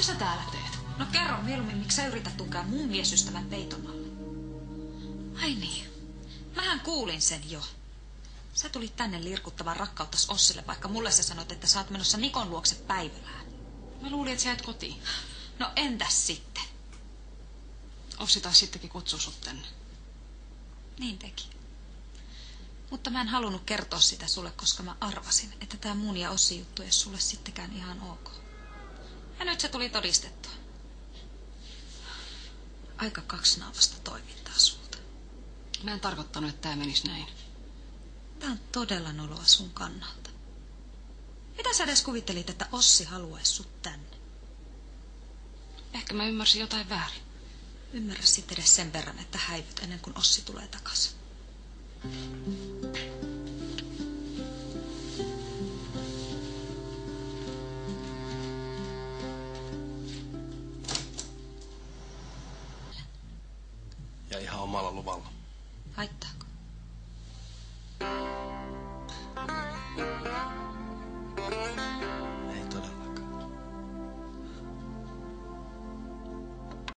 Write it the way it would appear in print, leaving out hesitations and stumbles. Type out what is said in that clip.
sä täällä teet? No kerro mieluummin, miksi sä yrität tunkea mun miesystävän peiton alle. Ai niin, mähän kuulin sen jo. Sä tulit tänne lirkuttamaan rakkauttas Ossille, vaikka mulle sä sanoit, että sä oot menossa Nikon luokse päivälään. Mä luulin, että sä jäät kotiin. No entäs sitten? Ossi taas sittenkin kutsuu sut tänne. Niin teki. Mutta mä en halunnut kertoa sitä sulle, koska mä arvasin, että tää mun ja Ossi juttu ei sulle sittenkään ihan ok. Ja nyt se tuli todistettua. Aika kaksinaamasta toimintaa sulta. Mä en tarkoittanut, että tää menisi näin. Tää on todella noloa sun kannalta. Mitä sä edes kuvittelit, että Ossi haluaisi sut tänne? Ehkä mä ymmärsin jotain väärin. Ymmärrä sitten edes sen verran, että häivyt ennen kuin Ossi tulee takaisin. Ja ihan omalla luvalla. Haittaa.